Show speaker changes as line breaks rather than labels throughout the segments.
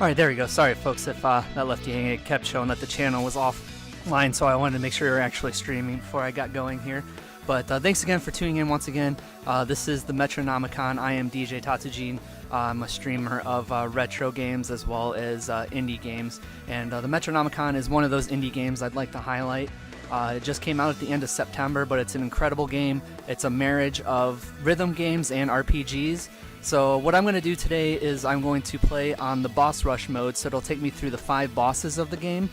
Alright, there we go. Sorry folks if that left you hanging. It kept showing that the channel was offline, so I wanted to make sure we were actually streaming before I got going here. But thanks again for tuning in once again. This is the Metronomicon. I am DJTatsujin. I'm a streamer of retro games as well as indie games. And the Metronomicon is one of those indie games I'd like to highlight. It just came out at the end of September, but it's an incredible game. It's a marriage of rhythm games and RPGs. So what I'm going to do today is I'm going to play on the boss rush mode, so it'll take me through the 5 bosses of the game.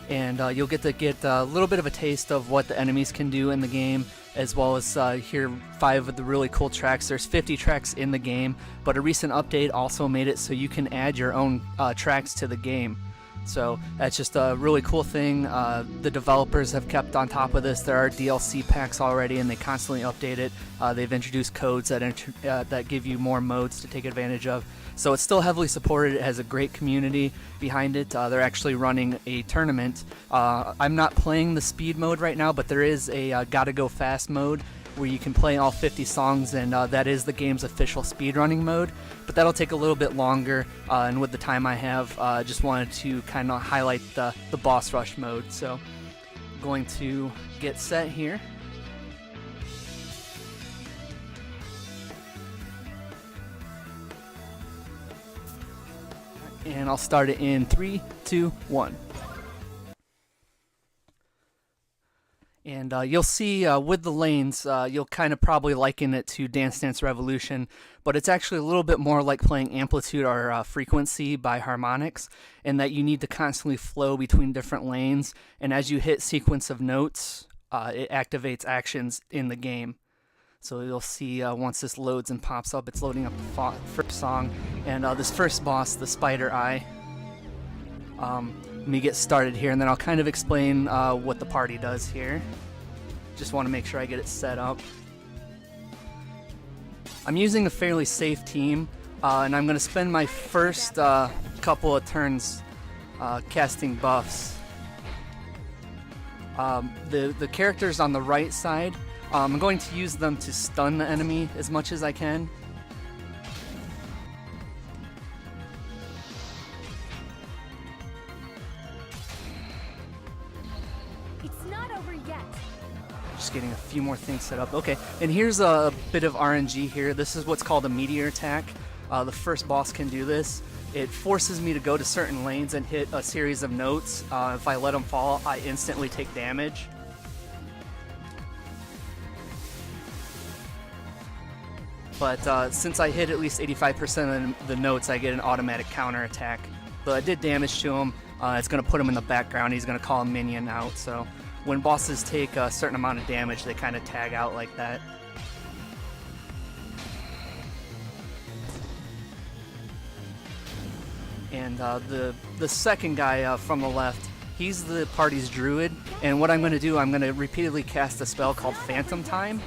And you'll get a little bit of a taste of what the enemies can do in the game, as well as hear 5 of the really cool tracks. There's 50 tracks in the game, but a recent update also made it so you can add your own tracks to the game. So that's just a really cool thing. The developers have kept on top of this. There are DLC packs already, and they constantly update it. They've introduced codes that give you more modes to take advantage of. So it's still heavily supported. It has a great community behind it. They're actually running a tournament. I'm not playing the speed mode right now, but there is a gotta go fast mode where you can play all 50 songs, and that is the game's official speedrunning mode. But that'll take a little bit longer, and with the time I have, I just wanted to kind of highlight the boss rush mode. So I'm going to get set here. And I'll start it in 3, 2, 1. And you'll see with the lanes, you'll kind of probably liken it to Dance Dance Revolution, but it's actually a little bit more like playing Amplitude or Frequency by Harmonix, in that you need to constantly flow between different lanes, and as you hit sequence of notes, it activates actions in the game. So you'll see once this loads and pops up, it's loading up the first song, and this first boss, the Spider Eye. Let me get started here, and then I'll kind of explain what the party does here. Just want to make sure I get it set up. I'm using a fairly safe team, and I'm going to spend my first couple of turns casting buffs. The characters on the right side, I'm going to use them to stun the enemy as much as I can.
It's not over yet.
Just getting a few more things set up. Okay, and here's a bit of RNG here. This is what's called a meteor attack. The first boss can do this. It forces me to go to certain lanes and hit a series of notes. If I let them fall, I instantly take damage. But since I hit at least 85% of the notes, I get an automatic counter attack. But I did damage to him. It's going to put him in the background. He's going to call a minion out. So when bosses take a certain amount of damage, they kind of tag out like that. And the second guy from the left, he's the party's druid. And what I'm going to do, I'm going to repeatedly cast a spell called Phantom Time.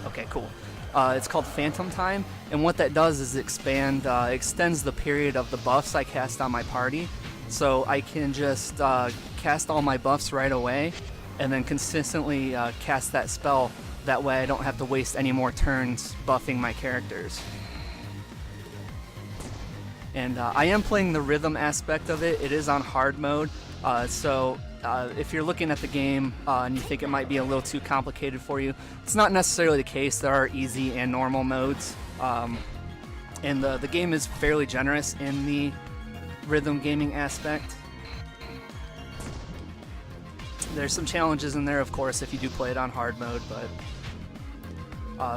Okay, cool. It's called Phantom Time, and what that does is extends the period of the buffs I cast on my party, so I can just cast all my buffs right away, and then consistently cast that spell. That way I don't have to waste any more turns buffing my characters. And I am playing the rhythm aspect of it. It is on hard mode, so if you're looking at the game and you think it might be a little too complicated for you, it's not necessarily the case. There are easy and normal modes, and the game is fairly generous in the rhythm gaming aspect. There's some challenges in there, of course, if you do play it on hard mode, but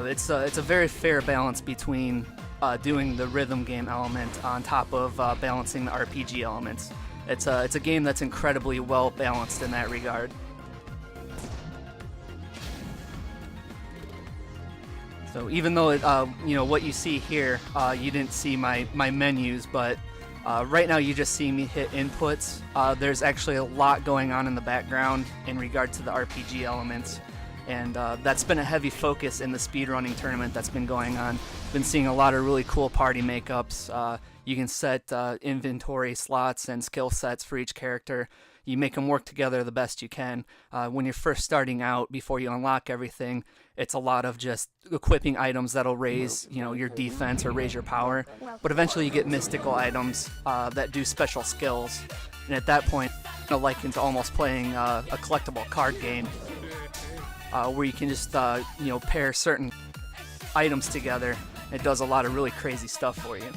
it's a very fair balance between doing the rhythm game element on top of balancing the RPG elements. It's a game that's incredibly well balanced in that regard. So even though what you see here, you didn't see my menus, but right now you just see me hit inputs. There's actually a lot going on in the background in regard to the RPG elements, and that's been a heavy focus in the speedrunning tournament that's been going on. Been seeing a lot of really cool party makeups. You can set inventory slots and skill sets for each character. You make them work together the best you can. When you're first starting out, before you unlock everything, it's a lot of just equipping items that'll raise, your defense or raise your power. But eventually you get mystical items that do special skills. And at that point, liken to almost playing a collectible card game where you can just, pair certain items together. It does a lot of really crazy stuff for you.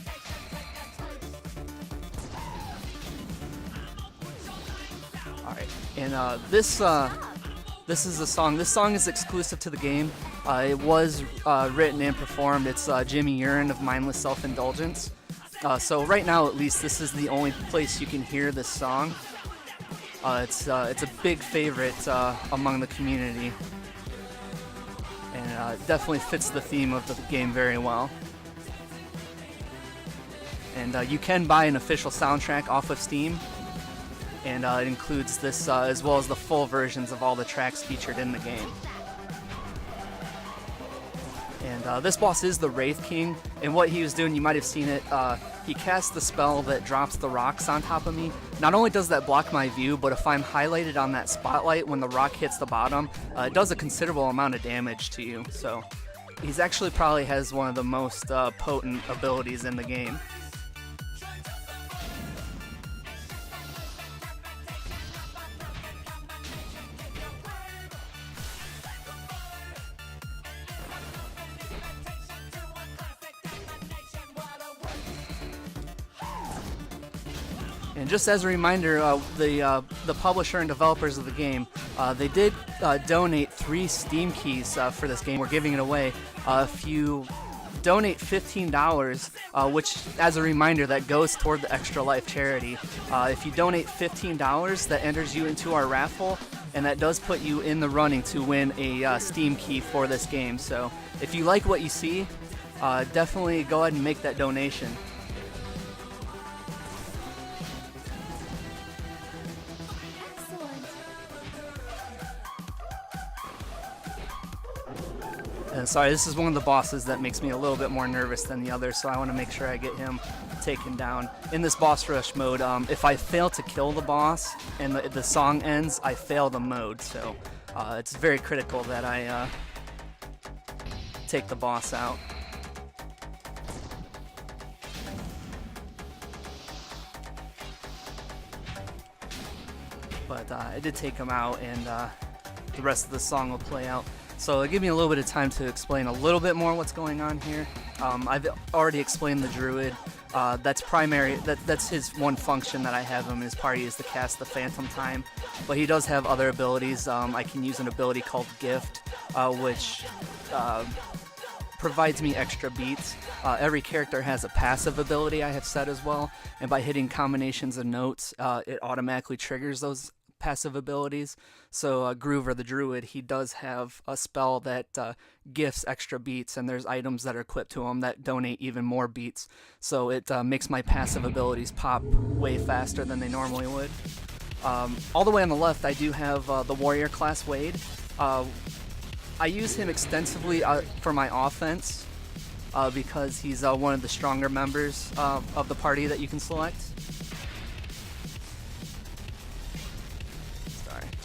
Alright, and this is a song. This song is exclusive to the game. It was written and performed. It's Jimmy Urine of Mindless Self-Indulgence. So right now, at least, this is the only place you can hear this song. It's a big favorite among the community, and it definitely fits the theme of the game very well. And you can buy an official soundtrack off of Steam. And it includes this as well as the full versions of all the tracks featured in the game. And this boss is the Wraith King, and what he was doing, you might have seen it, he cast the spell that drops the rocks on top of me. Not only does that block my view, but if I'm highlighted on that spotlight when the rock hits the bottom, it does a considerable amount of damage to you. So he's actually probably has one of the most potent abilities in the game. And just as a reminder, the publisher and developers of the game, they did donate 3 Steam keys for this game. We're giving it away. If you donate $15, which, as a reminder, that goes toward the Extra Life charity. If you donate $15, that enters you into our raffle, and that does put you in the running to win a Steam key for this game. So if you like what you see, definitely go ahead and make that donation. Sorry, this is one of the bosses that makes me a little bit more nervous than the others, so I want to make sure I get him taken down. In this boss rush mode, if I fail to kill the boss and the song ends, I fail the mode, so it's very critical that I take the boss out. But I did take him out, and the rest of the song will play out. So give me a little bit of time to explain a little bit more what's going on here. I've already explained the druid. That's primary. That's his one function that I have him in his party, is to cast the Phantom Time. But he does have other abilities. I can use an ability called Gift, which provides me extra beats. Every character has a passive ability I have set as well, and by hitting combinations of notes, it automatically triggers those passive abilities. So Groover the Druid, he does have a spell that gifts extra beats, and there's items that are equipped to him that donate even more beats. So it makes my passive abilities pop way faster than they normally would. All the way on the left, I do have the Warrior class Wade. I use him extensively for my offense because he's one of the stronger members of the party that you can select.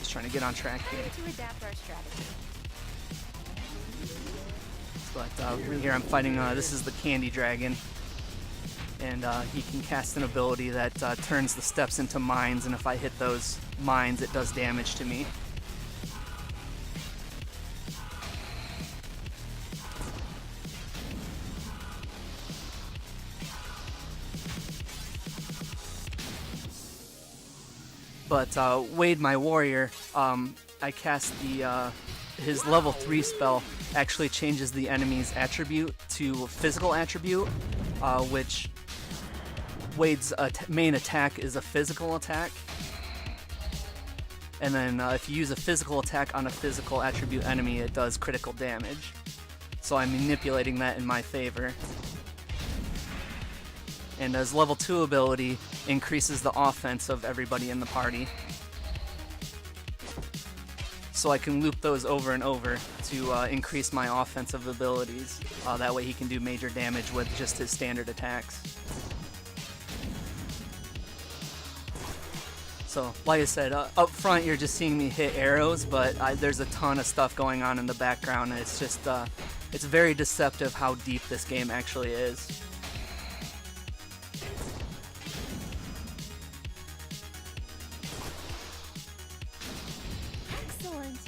Trying to get on track here.
To adapt our strategy.
But here I'm fighting, this is the Candy Dragon, and he can cast an ability that turns the steps into mines, and if I hit those mines, it does damage to me. But Wade, my warrior, I cast his level 3 spell actually changes the enemy's attribute to physical attribute, which Wade's main attack is a physical attack. And then if you use a physical attack on a physical attribute enemy, it does critical damage. So I'm manipulating that in my favor. And his level 2 ability increases the offense of everybody in the party. So I can loop those over and over to increase my offensive abilities. That way he can do major damage with just his standard attacks. So, like I said, up front you're just seeing me hit arrows, but there's a ton of stuff going on in the background, and it's just, it's very deceptive how deep this game actually is.
Excellent.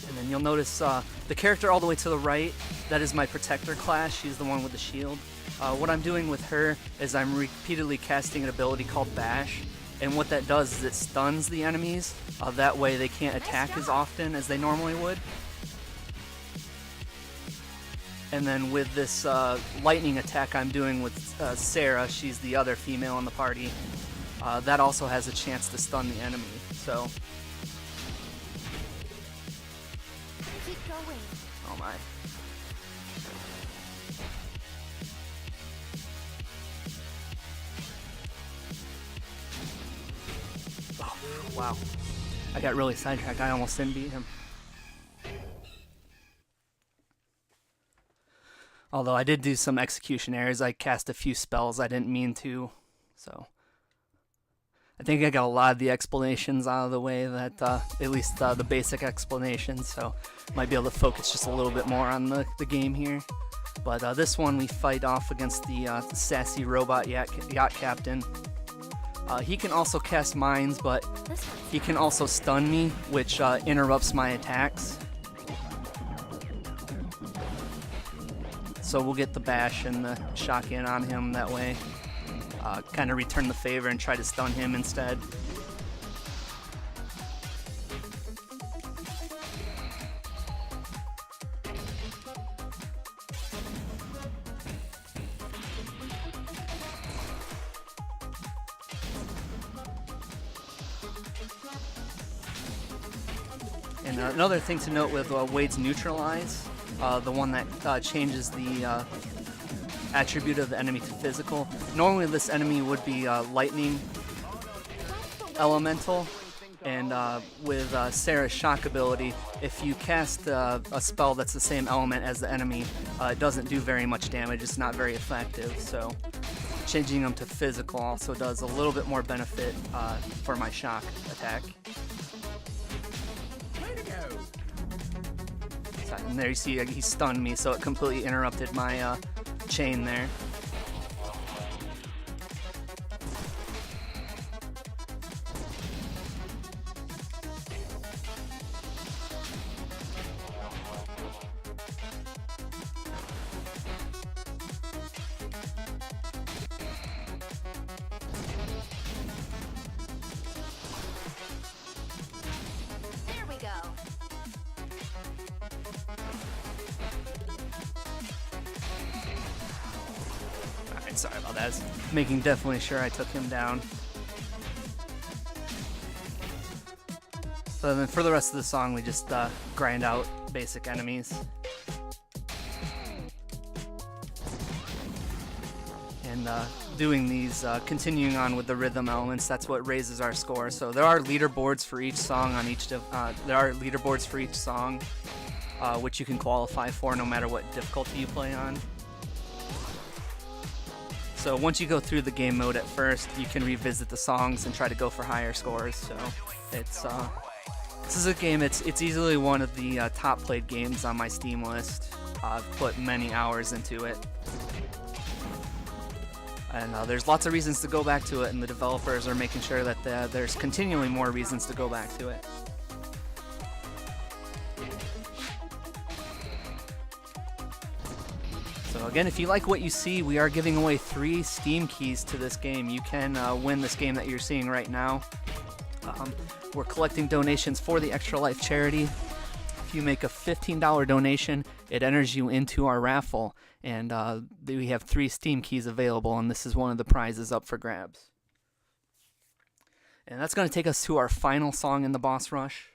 And then you'll notice the character all the way to the right, that is my protector class. She's the one with the shield. What I'm doing with her is I'm repeatedly casting an ability called Bash, and what that does is it stuns the enemies. That way they can't attack as often as they normally would. And then with this lightning attack I'm doing with Sarah, she's the other female in the party, that also has a chance to stun the enemy. So,
Keep going.
oh my. Oh, wow. I got really sidetracked. I almost didn't beat him. Although I did do some execution errors. I cast a few spells I didn't mean to. So I think I got a lot of the explanations out of the way, that at least the basic explanations. So might be able to focus just a little bit more on the game here. But this one we fight off against the sassy robot yacht captain. He can also cast mines, but he can also stun me, which interrupts my attacks. So we'll get the bash and the shock in on him that way. Kind of return the favor and try to stun him instead. And another thing to note with Wade's Neutralize, the one that changes the attribute of the enemy to physical. Normally this enemy would be lightning elemental, and with Sarah's shock ability, if you cast a spell that's the same element as the enemy, it doesn't do very much damage. It's not very effective, so changing them to physical also does a little bit more benefit for my shock attack. And there you see he stunned me, so it completely interrupted my chain there.
There we go.
Sorry about that. I was making definitely sure I took him down. So then for the rest of the song, we just grind out basic enemies. And doing these, continuing on with the rhythm elements, that's what raises our score. So there are leaderboards for each song which you can qualify for no matter what difficulty you play on. So once you go through the game mode at first, you can revisit the songs and try to go for higher scores. So it's this is a game. It's easily one of the top played games on my Steam list. I've put many hours into it, and there's lots of reasons to go back to it, and the developers are making sure that there's continually more reasons to go back to it. So again, if you like what you see, we are giving away 3 Steam keys to this game. You can win this game that you're seeing right now. We're collecting donations for the Extra Life charity. If you make a $15 donation, it enters you into our raffle, and we have 3 Steam keys available, and this is one of the prizes up for grabs. And that's going to take us to our final song in the boss rush.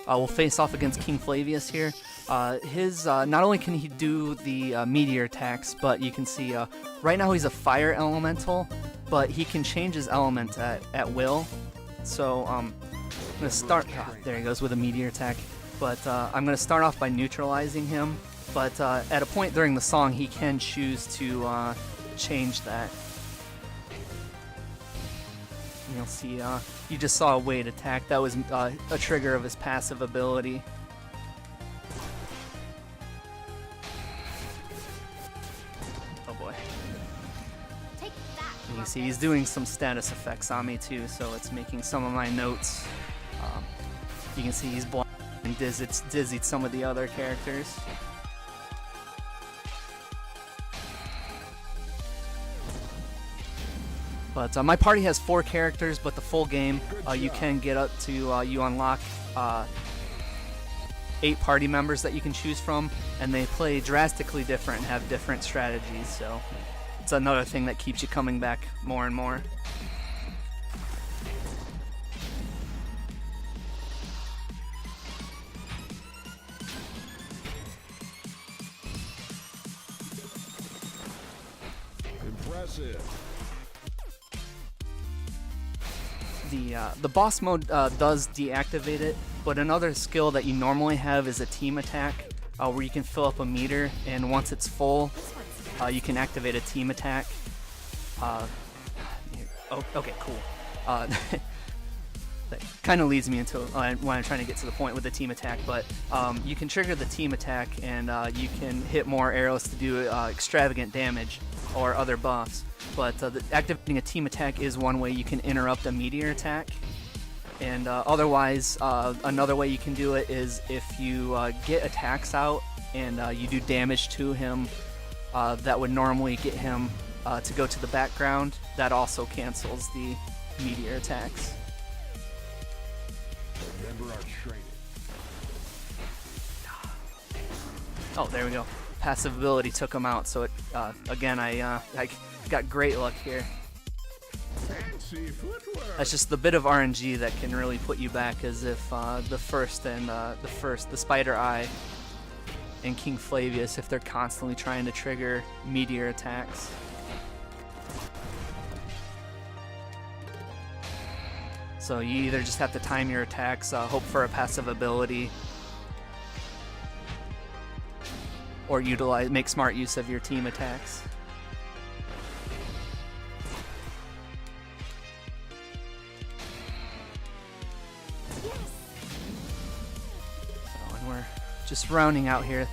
We'll face off against King Flavius here. Not only can he do the meteor attacks, but you can see right now he's a fire elemental, but he can change his element at will. So I'm going to start, there he goes with a meteor attack, but I'm going to start off by neutralizing him, but at a point during the song he can choose to change that. And you'll see, you just saw a weight attack. That was a trigger of his passive ability. Oh boy.
Take that.
And you see he's doing some status effects on me too, so it's making some of my notes. You can see he's blind and dizzied some of the other characters. But my party has 4 characters, but the full game you can get up to, you unlock 8 party members that you can choose from, and they play drastically different and have different strategies, so it's another thing that keeps you coming back more and more.
Impressive.
The boss mode does deactivate it, but another skill that you normally have is a team attack, where you can fill up a meter, and once it's full, you can activate a team attack. Oh, okay, cool. That kind of leads me into when I'm trying to get to the point with the team attack, but you can trigger the team attack, and you can hit more arrows to do extravagant damage or other buffs. But activating a team attack is one way you can interrupt a meteor attack. And otherwise, another way you can do it is if you get attacks out and you do damage to him that would normally get him to go to the background, that also cancels the meteor attacks.
Remember our training.
Oh, there we go. Passive ability took him out, so it, again, I got great luck here.
Fancy footwork.
That's just the bit of RNG that can really put you back, as if the Spider Eye and King Flavius, if they're constantly trying to trigger meteor attacks. So you either just have to time your attacks, hope for a passive ability, or make smart use of your team attacks. So, and we're just rounding out here.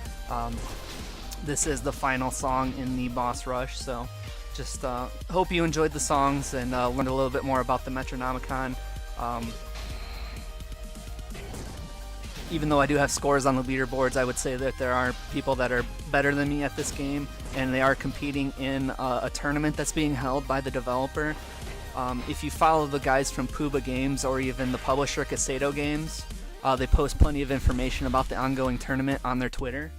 This is the final song in the boss rush, so just hope you enjoyed the songs and learned a little bit more about the Metronomicon. Even though I do have scores on the leaderboards, I would say that there are people that are better than me at this game, and they are competing in a tournament that's being held by the developer. If you follow the guys from Puba Games or even the publisher Casado Games, they post plenty of information about the ongoing tournament on their Twitter.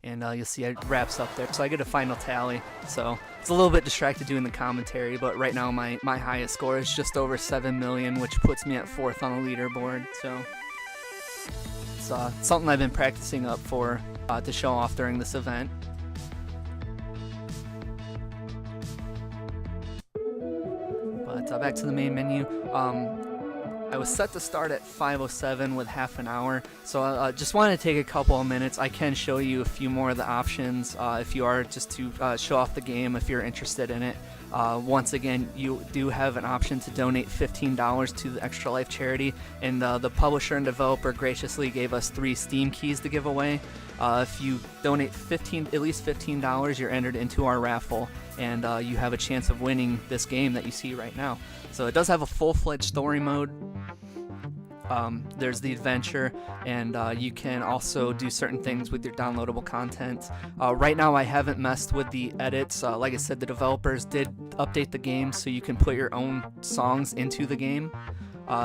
And you'll see it wraps up there. So I get a final tally. So it's a little bit distracted doing the commentary, but right now my highest score is just over 7 million, which puts me at 4th on the leaderboard. So it's something I've been practicing up for to show off during this event. But back to the main menu. I was set to start at 5:07 with half an hour, so I just wanted to take a couple of minutes. I can show you a few more of the options if you are just to show off the game if you're interested in it. Once again, you do have an option to donate $15 to the Extra Life charity, and the publisher and developer graciously gave us 3 Steam keys to give away. If you donate at least $15, you're entered into our raffle, and you have a chance of winning this game that you see right now. So it does have a full-fledged story mode. There's the adventure, and you can also do certain things with your downloadable content. Right now I haven't messed with the edits. Like I said, the developers did update the game so you can put your own songs into the game.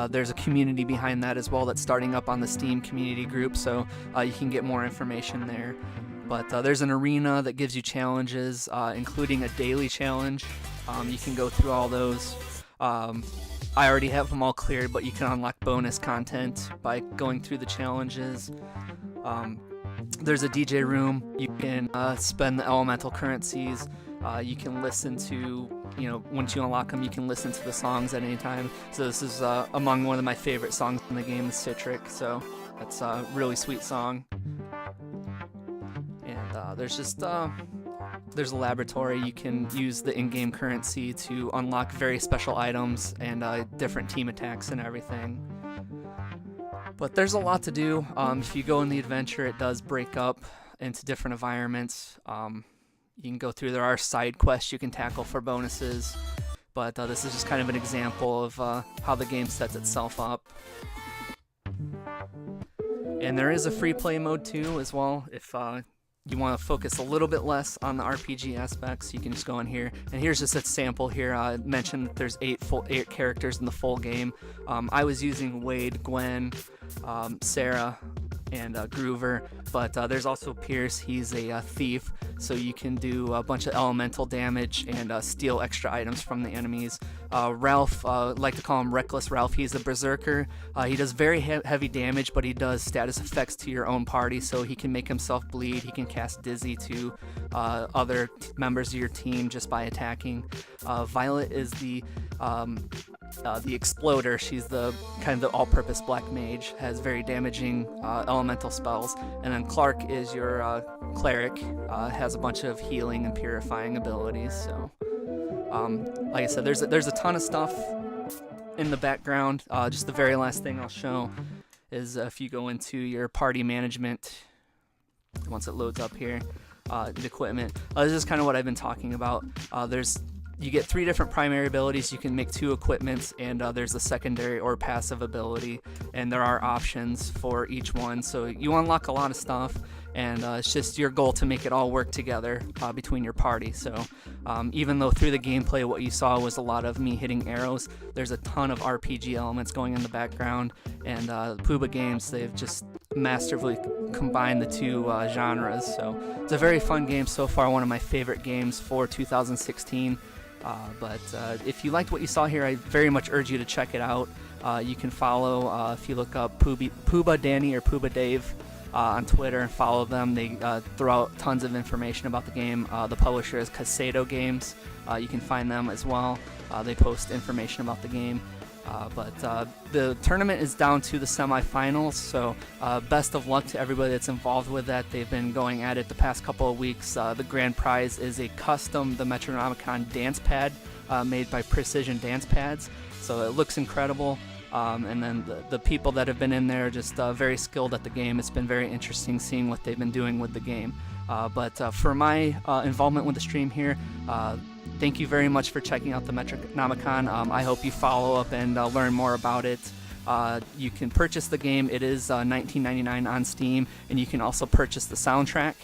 There's a community behind that as well that's starting up on the Steam community group, so you can get more information there. But there's an arena that gives you challenges, including a daily challenge. You can go through all those. I already have them all cleared, but you can unlock bonus content by going through the challenges. There's a DJ room. You can spend the elemental currencies. You can listen to, once you unlock them, you can listen to the songs at any time. So this is among one of my favorite songs in the game, is Citric. So that's a really sweet song. And there's just there's a laboratory. You can use the in-game currency to unlock very special items and different team attacks and everything. But there's a lot to do. If you go in the adventure, it does break up into different environments. You can go through. There are side quests you can tackle for bonuses. But this is just kind of an example of how the game sets itself up. And there is a free play mode too as well. If you want to focus a little bit less on the RPG aspects, you can just go in here. And here's just a sample here. I mentioned that there's 8 characters in the full game. I was using Wade, Gwen, Sarah, and Groover, but there's also Pierce. He's a thief, so you can do a bunch of elemental damage and steal extra items from the enemies. Ralph, I like to call him Reckless Ralph. He's a berserker. He does very heavy damage, but he does status effects to your own party, so he can make himself bleed. He can cast Dizzy to other members of your team just by attacking. Violet is the Exploder. She's the kind of the all-purpose black mage, has very damaging elemental spells. And then Clark is your cleric, has a bunch of healing and purifying abilities. So, like I said, there's a ton of stuff in the background. Just the very last thing I'll show is if you go into your party management, once it loads up here, the equipment. This is kind of what I've been talking about. You get 3 different primary abilities. You can make 2 equipments, and there's a secondary or passive ability, and there are options for each one. So you unlock a lot of stuff, and it's just your goal to make it all work together between your party. So even though through the gameplay what you saw was a lot of me hitting arrows, there's a ton of RPG elements going in the background, and Puba Games, they've just masterfully combined the 2 genres. So it's a very fun game so far, one of my favorite games for 2016. But if you liked what you saw here, I very much urge you to check it out. You can follow, if you look up Puba Danny or Puba Dave on Twitter, follow them. They throw out tons of information about the game. The publisher is Casado Games. You can find them as well. They post information about the game. But the tournament is down to the semifinals, so best of luck to everybody that's involved with that. They've been going at it the past couple of weeks. The grand prize is the Metronomicon dance pad made by Precision Dance Pads, so it looks incredible. And then the people that have been in there are just very skilled at the game. It's been very interesting seeing what they've been doing with the game. But for my involvement with the stream here, thank you very much for checking out the Metronomicon. I hope you follow up and learn more about it. You can purchase the game. It is $19.99 on Steam, and you can also purchase the soundtrack.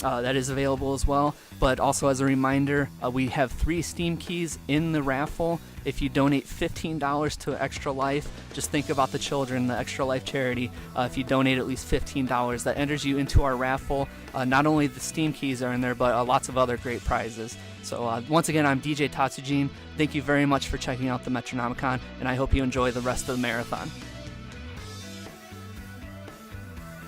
That is available as well. But also as a reminder, we have 3 Steam keys in the raffle. If you donate $15 to Extra Life, just think about the children, the Extra Life charity. If you donate at least $15, that enters you into our raffle. Not only the Steam keys are in there, but lots of other great prizes. So once again, I'm DJTatsujin. Thank you very much for checking out the Metronomicon, and I hope you enjoy the rest of the marathon.